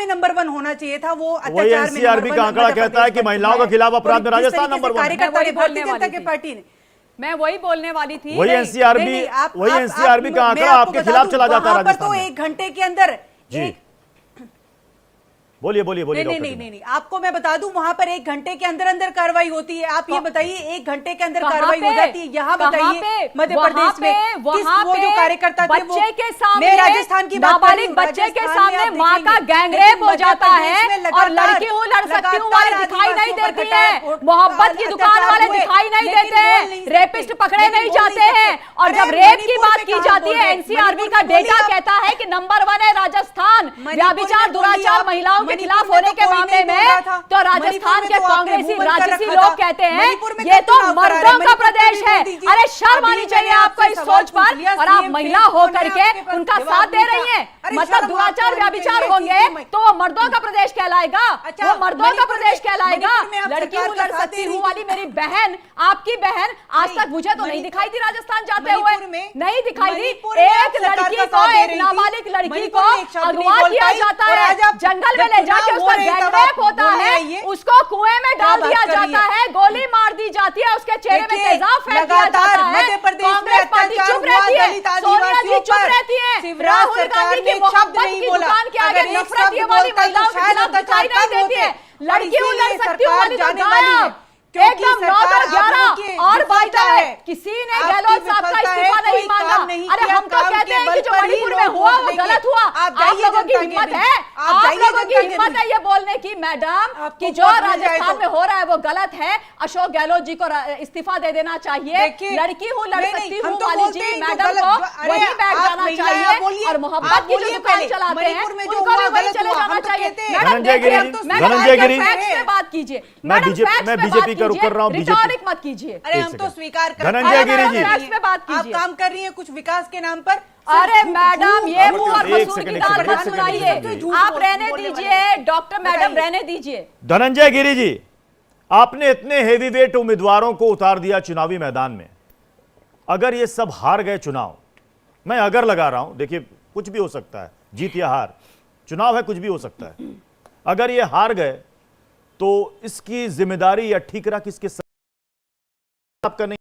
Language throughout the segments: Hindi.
में नंबर 1 होना चाहिए था, वो वही एनसीआरबी का आंकड़ा कहता है कि महिलाओं के खिलाफ अपराध में राजस्थान नंबर 1 है। भारतीय जनता की पार्टी ने, मैं वही बोलने वाली थी। वही एनसीआरबी का आंकड़ा आपके खिलाफ चला जाता है राजस्थान में। तो 1 घंटे के अंदर बोलिए बोलिए बोलिए। नहीं, आपको मैं बता दूं, वहां पर 1 घंटे के अंदर अंदर कार्रवाई होती है। आप ये बताइए 1 घंटे के अंदर कार्रवाई हो जाती है, यहाँ बताइए मध्य प्रदेश में वो जो कार्यकर्ता थे, बच्चे के सामने, राजस्थान की नाबालिग बच्चे के सामने माँ का गैंगरेप हो जाता है और लड़की हूँ लड़ सकती हूँ वाले दिखाई नहीं देती है, मोहब्बत की दुकान वाले दिखाई नहीं देते हैं, रेपिस्ट पकड़े नहीं जाते हैं। और जब रेप की बात की जाती है, एनसीआरबी का डेटा कहता है कि नंबर 1 है राजस्थान व्याभिचार दुराचार महिलाओं के खिलाफ होने के मामले में। तो राजस्थान के कांग्रेसी राजसी लोग कहते हैं ये तो मर्दों का प्रदेश है। अरे शर्म आनी चाहिए आपको इस सोच पर, और आप महिला होकर के उनका साथ दे रही हैं। मतलब दुराचार व्याभिचार होंगे तो वो मर्दों का प्रदेश कहलाएगा, वो मर्दों का प्रदेश कहलाएगा। लड़की हूँ लड़ सकती हूँ वाली मेरी बहन, आपकी बहन आज तक मुझे तो नहीं दिखाई थी राजस्थान जाते हुए, नहीं दिखाई दी। एक लड़की को, एक नाबालिग लड़की को अगवा किया जाता है, जंगल में ले जाके उसका गैंगरेप होता है, उसको कुएं में डाल दिया जाता है, गोली मार दी जाती है, उसके चेहरे में तेजाब फेंक दिया जाता है। कांग्रेस पार्टी चुप रहती है, सोनिया जी चुप रहती है, राहुल गांधी की मोहब्बत की दुकान के आगे नफरत ये वाली महिलाओं के खिलाफ दिखाई नहीं देती है। लड़की हूँ लड़ सकती हूँ वाली तो गायब, एकदम 9 और 11 और बाइटा है। किसी ने गहलोत साहब का इस्तीफा नहीं मांगा। अरे हम तो कहते हैं कि जो मणिपुर में हुआ वो गलत हुआ। आप लोगों की हिम्मत है, आप लोगों की हिम्मत है ये बोलने की मैडम कि जो राजस्थान में हो रहा है वो गलत है, अशोक गहलोत जी को इस्तीफा दे देना चाहिए। लड़की हूँ लड़ सकती हूँ वाली जी मैडम को वही बैठ जाना चाहिए, और मोहब्बत की जो दुकान चलाते हैं उनको भी वही चले जाना चाहिए। मैडम बात कीजिए, मैं बीजेपी रुक कर रहा हूं, रिटॉरिक मत कीजिए। अरे हम तो स्वीकार करते हैं, धनंजय गिरी जी पे बात कीजिए। आप काम कर रही हैं कुछ विकास के नाम पर। अरे मैडम ये मुंह और मसूर की दाल मत सुनाइए, आप रहने दीजिए डॉक्टर मैडम, रहने दीजिए। धनंजय गिरी जी, आपने इतने हेवीवेट उम्मीदवारों को उतार दिया चुनावी मैदान में, अगर ये सब हार गए चुनाव, मैं अगर लगा रहा हूं, देखिए कुछ भी हो सकता है, जीत या हार, चुनाव है, कुछ भी हो सकता है। अगर ये हार गए तो इसकी जिम्मेदारी या ठीकरा किसके साथ? आपका नहीं,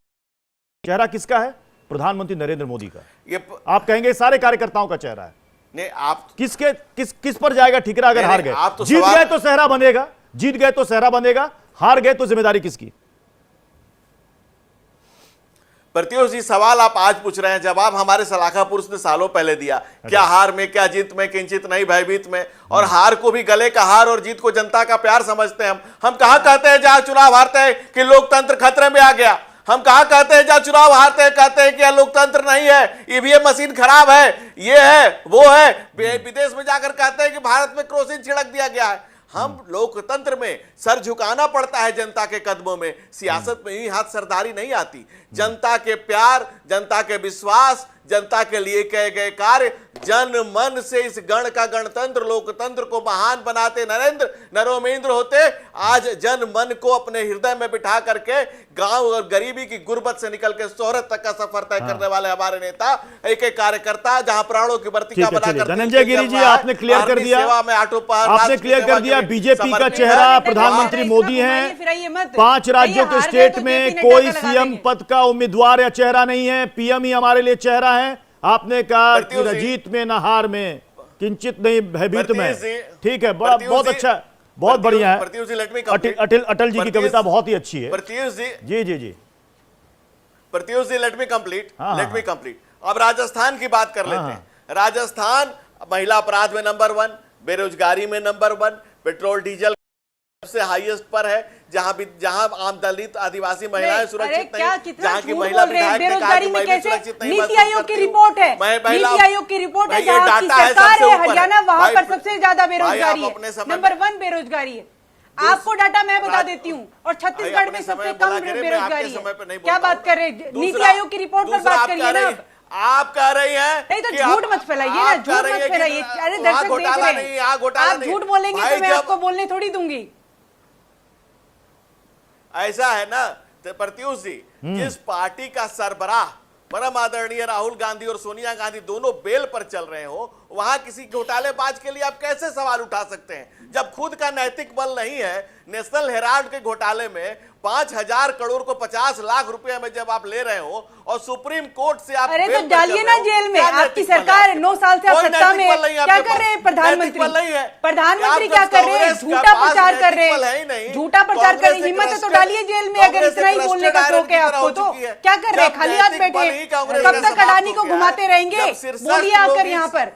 चेहरा किसका है? प्रधानमंत्री नरेंद्र मोदी का। ये आप कहेंगे सारे कार्यकर्ताओं का चेहरा है। नहीं, आप किस पर जाएगा ठीकरा अगर हार गए? तो जीत गए तो सेहरा बनेगा, जीत गए तो सेहरा बनेगा, हार गए तो जिम्मेदारी किसकी? प्रत्युष जी, सवाल आप आज पूछ रहे हैं, जवाब हमारे सलाखा पुरुष ने सालों पहले दिया। क्या हार में, क्या जीत में, किंचित नहीं भयभीत में। और हार को भी गले का हार और जीत को जनता का प्यार समझते हैं हम कहां कहते हैं जहां चुनाव हारते हैं कि लोकतंत्र खतरे में आ गया? हम कहां कहते हैं जहां चुनाव हारते हैं कहते हैं कि यह लोकतंत्र नहीं है, ईवीएम मशीन खराब है, ये है वो है। विदेश में जाकर कहते हैं कि भारत में क्रोसिन छिड़क दिया गया है। हम लोकतंत्र में सर झुकाना पड़ता है जनता के कदमों में। सियासत में ही हाथ सरदारी नहीं आती। जनता के प्यार, जनता के विश्वास, जनता के लिए किए गए कार्य, जन मन से इस गण का गणतंत्र लोकतंत्र को महान बनाते नरेंद्र नरोमेंद्र होते। आज जन मन को अपने हृदय में बिठा करके गांव और गरीबी की गुर्बत से निकल के शोहरत तक का सफर तय करने वाले हमारे नेता, एक एक कार्यकर्ता जहां प्राणों की वर्तिका बनाकर। धनंजय गिरी जी, आपने क्लियर कर दिया, आपने क्लियर कर दिया, बीजेपी का चेहरा प्रधानमंत्री मोदी हैं। 5 राज्यों के स्टेट में कोई सीएम पद का उम्मीदवार या चेहरा नहीं है, पीएम ही हमारे लिए चेहरा है। आपने कहा कि न जीत में न हार में, किंचित नहीं भयभीत में। ठीक है, बड़ा बहुत अच्छा, बहुत बढ़िया है। अटल जी की कविता बहुत ही अच्छी है। जी प्रत्युष जी, लेट मी कंप्लीट। अब राजस्थान की बात कर लेते हैं। राजस्थान महिला अपराध में नंबर 1, बेरोजगारी में नंबर 1, पेट्रोल डीजल सबसे हाईएस्ट पर है। जहां आम दलित आदिवासी महिलाएं सुरक्षित नहीं, जहां की महिला विधायक ने कहा कि महिला सुरक्षित नहीं। नीति आयोग की रिपोर्ट है, नीति आयोग की रिपोर्ट है, जहां की सरकार है हरियाणा, वहां पर सबसे ज्यादा बेरोजगारी है, नंबर 1 बेरोजगारी है। आपको डाटा मैं बता देती हूँ, और छत्तीसगढ़ में सबसे कम बेरोजगारी है। क्या बात कर रहे हैं? नीति आयोग की रिपोर्ट पर बात करिए ना। आप कह रही हैं नहीं तो झूठ मत फैलाइए ना, झूठ मत फैलाइए। अरे दर्शक देख रहे हैं, आप झूठ बोलेंगे तो मैं आपको बोलने थोड़ी दूंगी। ऐसा है ना प्रत्युष जी, जिस पार्टी का सरबराह परम आदरणीय राहुल गांधी और सोनिया गांधी दोनों बेल पर चल रहे हो, वहां किसी घोटालेबाज के लिए आप कैसे सवाल उठा सकते हैं जब खुद का नैतिक बल नहीं है। नेशनल हेराल्ड के घोटाले में 5,000 करोड़ को 50 लाख रुपए में जब आप ले रहे हो और सुप्रीम कोर्ट से आप अरे तो डालिए ना जेल में। आपकी सरकार 9 साल से आप सत्ता में क्या कर रहे हैं? प्रधानमंत्री क्या कर रहे हैं? झूठा प्रचार कर रहे हैं, झूठा प्रचार कर रहे हैं। हिम्मत है तो डालिए जेल में। अगर इतना ही बोलने का शौक है आपको तो क्या कर रहे हैं? खाली हाथ बैठे कब तक अडानी को घुमाते रहेंगे? बोलिए आकर यहाँ पर।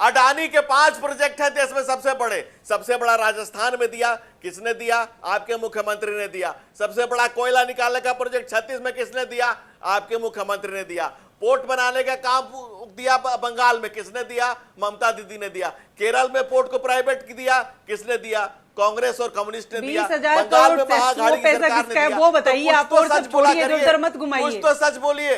अडानी के 5 प्रोजेक्ट है देश में सबसे बड़ा राजस्थान में दिया। किसने दिया? आपके मुख्यमंत्री ने दिया। सबसे बड़ा कोयला निकालने का प्रोजेक्ट 36 में किसने दिया? आपके मुख्यमंत्री ने दिया। पोर्ट बनाने का काम दिया बंगाल में, किसने दिया? ममता दीदी ने दिया। केरल में पोर्ट को प्राइवेट दिया, किसने दिया? कांग्रेस और कम्युनिस्ट ने दिया। बंगाल में महागाड़ी की सरकार ने दिया। वो बताइए आप, और सच बोलिए, इधर मत घुमाइए। कुछ तो सच बोलिए।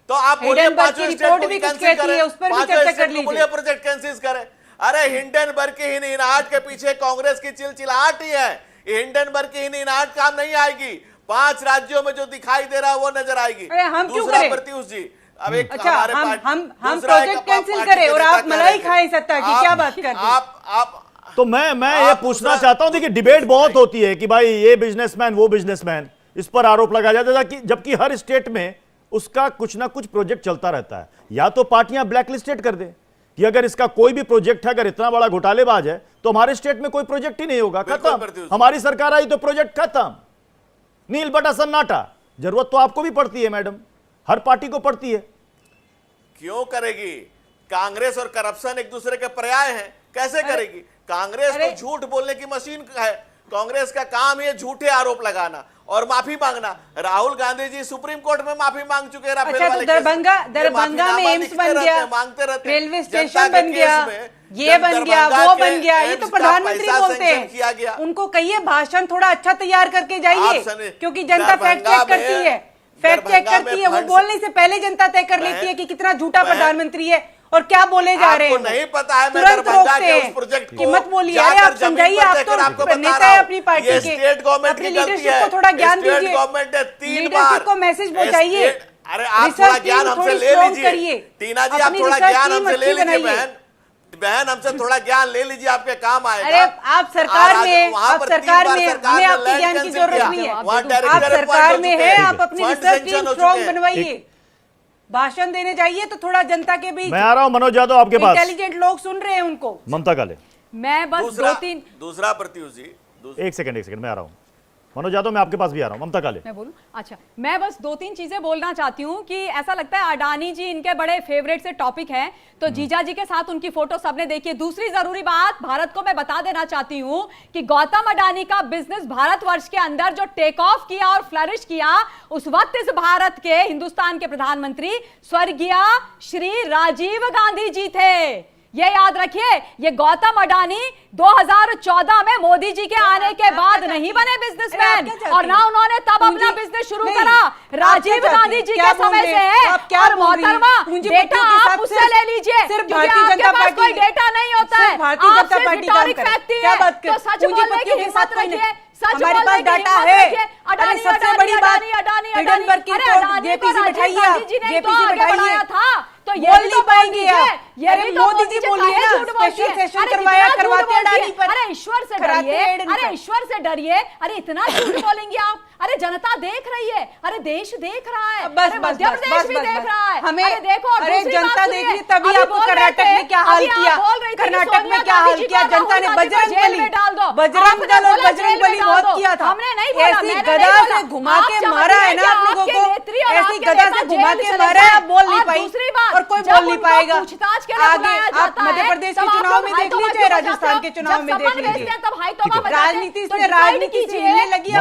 तो आप बोलिए पांचों स्टेट भी कैंसिल करें, बोलिए प्रोजेक्ट कैंसिल करें। अरे हिंडनबर्ग की हिनहाट के पीछे कांग्रेस की चिलचिलाहट ही है। हिंडनबर्ग की हिनहाट काम नहीं आएगी। 5 राज्यों में जो दिखाई दे रहा है वो नजर आएगी। दूसरा प्रत्युष जी, अब एक अच्छा, हम प्रोजेक्ट कैंसिल करें और आप मलाई खाएं सत्ता की, क्या बात करते हैं आप? तो मैं ये पूछना चाहता हूं, देखिए डिबेट बहुत होती है कि भाई ये बिजनेसमैन वो बिजनेसमैन, इस पर आरोप लगाया जाता है, जबकि हर स्टेट में उसका कुछ ना कुछ प्रोजेक्ट चलता रहता है। या तो पार्टियां ब्लैकलिस्टेड कर दें कि अगर इसका कोई भी प्रोजेक्ट है, अगर इतना बड़ा घोटालेबाज है तो हमारे स्टेट में कोई प्रोजेक्ट ही नहीं होगा, खत्म। हमारी सरकार आई तो प्रोजेक्ट खत्म, नील बटा सन्नाटा। जरूरत तो आपको भी पड़ती है मैडम, हर पार्टी को पड़ती है। क्यों करेगी? कांग्रेस और करप्शन एक दूसरे के पर्याय हैं, कैसे करेगी? कांग्रेस तो झूठ बोलने की मशीन है। कांग्रेस का काम है झूठे आरोप लगाना और माफी मांगना। राहुल गांधी जी सुप्रीम कोर्ट में माफी मांग चुके हैं राफेल वाले केस में। दरभंगा में एम्स बन गया, मांगते रहते, रेलवे स्टेशन बन गया, ये बन गया, वो बन गया। ये तो प्रधानमंत्री बोलते हैं। उनको कहिए भाषण थोड़ा अच्छा तैयार करके जाइए, क्योंकि जनता फैक्ट चेक करती है, फैक्ट चेक करती है। वो बोलने से पहले जनता तय कर लेती है कि कितना झूठा प्रधानमंत्री है और क्या बोले जा रहे हैं। नहीं पता है, मैं दरभंगा के उस प्रोजेक्ट को मत बोलिए। आप समझाइए, आप तो नेता है अपनी पार्टी के, स्टेट गवर्नमेंट की गलती है। को थोड़ा ज्ञान दीजिए, गवर्नमेंट ने 3 बार लीडरशिप को मैसेज पहुंचाइए। अरे आप थोड़ा ज्ञान हमसे ले लीजिए टीना जी, आप थोड़ा ज्ञान हमसे ले लीजिए बहन, हमसे थोड़ा ज्ञान ले लीजिए, आपके काम आएगा। अरे आप सरकार में, हमें आपके ज्ञान की जरूरत नहीं है। आप सरकार में है, आप अपनी रिसर्च टीम स्ट्रॉन्ग बनवाइए। भाषण देने जाइए तो थोड़ा जनता के बीच। मैं आ रहा हूं मनोज यादव आपके पास, इंटेलिजेंट लोग सुन रहे हैं उनको। ममता काले, मैं बस दूसरा प्रत्युष जी, एक सेकंड मैं आ रहा हूं। मनोज यादव मैं आपके पास भी आ रहा हूं। ममता काले, मैं बोलूं? अच्छा, मैं बस 2-3 चीजें बोलना चाहती हूं कि ऐसा लगता है अडानी जी इनके बड़े फेवरेट से टॉपिक हैं, तो जीजा जी के साथ उनकी फोटो सबने देखी है। दूसरी जरूरी बात भारत को मैं बता देना चाहती हूं कि गौतम अडानी का बिजनेस भारतवर्ष के अंदर जो टेक ऑफ किया और फ्लरिश किया, उस वक्त इस भारत के, हिंदुस्तान के प्रधानमंत्री स्वर्गीय श्री राजीव गांधी जी थे। ये याद रखिए, ये गौतम अडानी 2014 में मोदी जी के आने के बाद नहीं बने बिजनेसमैन, और ना उन्होंने तब अपना बिजनेस शुरू करा, राजीव गांधी जी के समय से है। और मोहतरमा, डेटा आप उससे ले लीजिए, क्योंकि आपके पास कोई डेटा नहीं होता है, आप सिर्फ रिटॉरिक फेंकती है। तो सच बोलने की हिम्मत रखिए, सच बोलने की हिम्मत रखिए। अडानी सबसे बड़ी बात, हिंडनबर्ग की रिपोर्ट जेपीसी बिठाइए था, तो ये नहीं पाएंगे। ये भी मोदी जी बोलिए ना, स्पेशल सेशन करवाते अडानी पर। अरे ईश्वर से डरिए, अरे ईश्वर से डरिए। अरे इतना झूठ बोलेंगे आप? अरे जनता देख रही है, अरे देश देख रहा है, मध्य प्रदेश भी देख रहा है। हमें देखो, अरे जनता देख रही, तभी आपको कर्नाटक में क्या हाल किया, कर्नाटक में क्या हाल किया जनता ने। बजरंग दल और बजरंग बली बहुत किया था। हमने नहीं बोला, ऐसी गदा से घुमा के मारा है ना आप लोगों को, ऐसी गदा से घुमा के मारा है, आप बोल नहीं पाई और कोई बोल नहीं पाएगा। आगे आप मध्य प्रदेश के चुनाव में देख लीजिए, राजस्थान के चुनाव में देख लीजिए, राजनीति से राजनीति से हिलने लगी।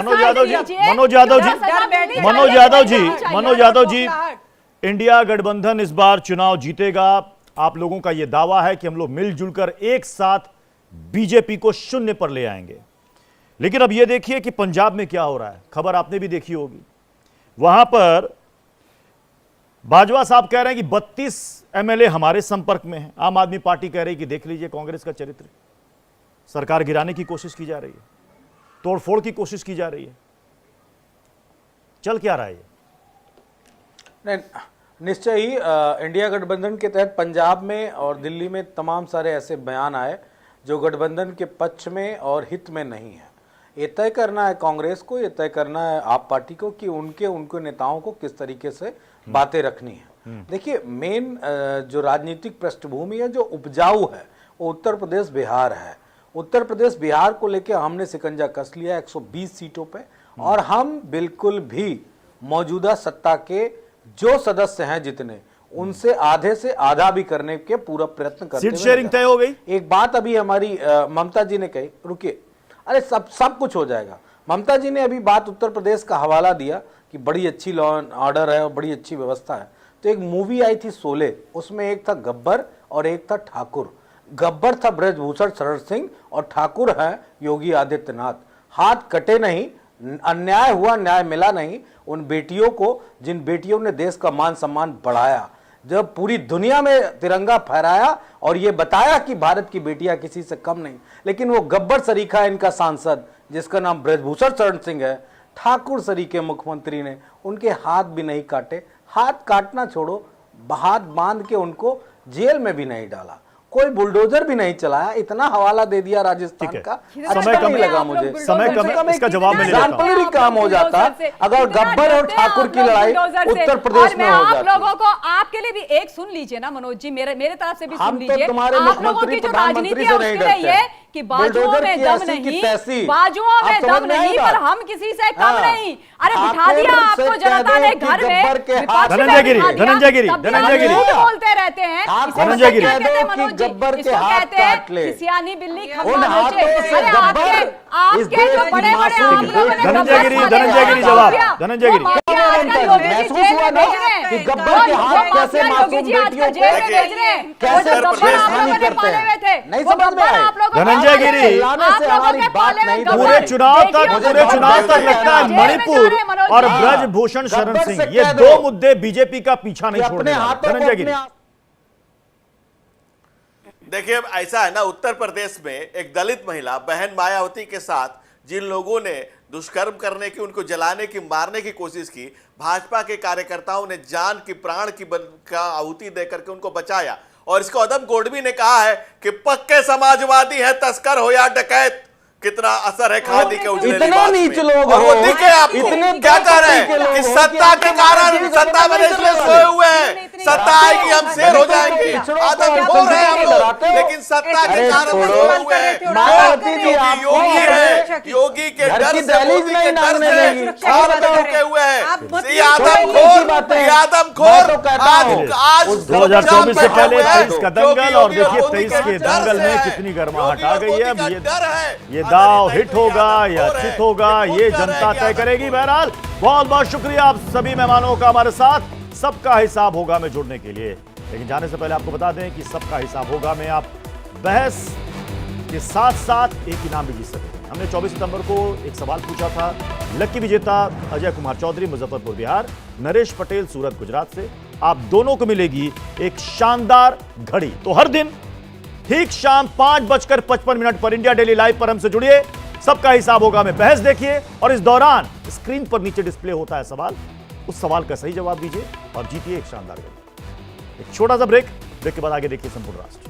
मनोज यादव जी, इंडिया गठबंधन इस बार चुनाव जीतेगा। आप लोगों का यह दावा है कि हम लोग मिलजुल कर एक साथ बीजेपी को 0 पर ले आएंगे। लेकिन अब यह देखिए कि पंजाब में क्या हो रहा है, खबर आपने भी देखी होगी। वहां पर बाजवा साहब कह रहे हैं कि 32 एमएलए हमारे संपर्क में हैं। आम आदमी पार्टी कह रही है कि देख लीजिए कांग्रेस का चरित्र, सरकार गिराने की कोशिश की जा रही है, तोड़फोड़ की कोशिश की जा रही है। चल क्या रहा है ये? नहीं, निश्चय ही इंडिया गठबंधन के तहत पंजाब में और दिल्ली में तमाम सारे ऐसे बयान आए जो गठबंधन के पक्ष में और हित में नहीं है। ये तय करना है कांग्रेस को, ये तय करना है आप पार्टी को कि उनके नेताओं को किस तरीके से बातें रखनी है। देखिए, मेन जो राजनीतिक पृष्ठभूमि है जो उपजाऊ है वो उत्तर प्रदेश बिहार है। उत्तर प्रदेश बिहार को लेकर हमने शिकंजा कस लिया 120 सीटों पे, और हम बिल्कुल भी मौजूदा सत्ता के जो सदस्य हैं जितने, उनसे आधे से आधा भी करने के पूरा प्रयत्न करते हैं। सीट शेयरिंग तय हो गई। एक बात अभी हमारी ममता जी ने कही, रुकिए, अरे सब कुछ हो जाएगा। ममता जी ने अभी बात उत्तर प्रदेश का हवाला दिया कि बड़ी अच्छी लॉ एंड ऑर्डर है और बड़ी अच्छी व्यवस्था है। तो एक मूवी आई थी शोले, उसमें एक था गब्बर और एक था ठाकुर। गब्बर था ब्रजभूषण शरण सिंह और ठाकुर है योगी आदित्यनाथ। हाथ कटे नहीं, अन्याय हुआ, न्याय मिला नहीं उन बेटियों को, जिन बेटियों ने देश का मान सम्मान बढ़ाया, जब पूरी दुनिया में तिरंगा फहराया और ये बताया कि भारत की बेटियां किसी से कम नहीं। लेकिन वो गब्बर सरीखा इनका सांसद जिसका नाम ब्रजभूषण शरण सिंह है, ठाकुर सरीखे मुख्यमंत्री ने उनके हाथ भी नहीं काटे। हाथ काटना छोड़ो, हाथ बांध के उनको जेल में भी नहीं डाला, कोई बुलडोजर भी नहीं चलाया। इतना हवाला दे दिया राजस्थान का, समय कम लगा मुझे, समय कम है, इसका जवाब मैं लेता हूं। काम हो जाता अगर गब्बर और ठाकुर की लड़ाई उत्तर प्रदेश में हो जाती। आप लोगों को, आपके लिए भी एक सुन लीजिए ना मनोज जी, मेरे तरफ से भी सुन लीजिए। तुम्हारे आप लोगों की जो राजनीति है उसके लिए ये कि बाजुओं में दम नहीं, बाजुओं में दम नहीं, पर हम किसी से कम नहीं। अरे बिठा दिया आपको जनता ने घर में, धनंजय गिरी बोलते रहते हैं। धनंजय गिरी, गब्बर के हाथ काट ले, सियानी बिल्ली उन हाथों से गब्बर आपके जो बड़े बड़े आप लोगों ने धनंजय गिरी जवाब, धनंजय गिरी महसूस हुआ ना कि गब्बर के हाथ कैसे मासूम बेटियों कैसे परेशानी करते हैं, नहीं समझ में आए। धनंजय गिरी, हमारी बात नहीं, पूरे चुनाव तक लगता है मणिपुर और ब्रजभूषण शरण सिंह, ये दो मुद्दे बीजेपी का पीछा नहीं छोड़ने वाले। धनंजय गिरी, देखिए, अब ऐसा है ना, उत्तर प्रदेश में एक दलित महिला बहन मायावती के साथ जिन लोगों ने दुष्कर्म करने की, उनको जलाने की, मारने की कोशिश की, भाजपा के कार्यकर्ताओं ने जान की, प्राण की का आहुति देकर के उनको बचाया। और इसको अदम गोडवी ने कहा है कि पक्के समाजवादी है, तस्कर हो या डकैत। कितना असर है खादी के उजले लिबास में। और वो दिखे आपको क्या कर रहे हैं कि सत्ता के कारण, सत्ता में इसलिए सोए हुए हैं, सत्ता आएगी हम शेर हो जाएंगे, आदम खो रहे हैं हम लोग, लेकिन सत्ता के कारण सोए हुए हैं। योगी है, योगी के डर से, मोदी के डर से खाल में रुके हुए हैं। आदमखोर आज 2024 से पहले 23 का दंगल, और देखिए 23 के दंगल में कितनी गर्माहट आ गई है। अब ये दाव हिट होगा या चित होगा, ये जनता तय करेगी। बहरहाल बहुत बहुत शुक्रिया आप सभी मेहमानों का हमारे साथ सबका हिसाब होगा में जुड़ने के लिए। लेकिन जाने से पहले आपको बता दें कि सबका हिसाब होगा में आप बहस के साथ साथ एक इनाम भी जीत सकते हैं। हमने 24 सितंबर को एक सवाल पूछा था। लकी विजेता अजय कुमार चौधरी मुजफ्फरपुर बिहार, नरेश पटेल सूरत गुजरात से। आप दोनों को मिलेगी एक शानदार घड़ी। तो हर दिन ठीक शाम 5:55 पर इंडिया डेली लाइव पर हमसे जुड़िए। सबका हिसाब होगा में बहस देखिए, और इस दौरान स्क्रीन पर नीचे डिस्प्ले होता है सवाल, उस सवाल का सही जवाब दीजिए और जीतिए एक शानदार घड़ी। एक छोटा सा ब्रेक के बाद आगे देखिए संपूर्ण राष्ट्र।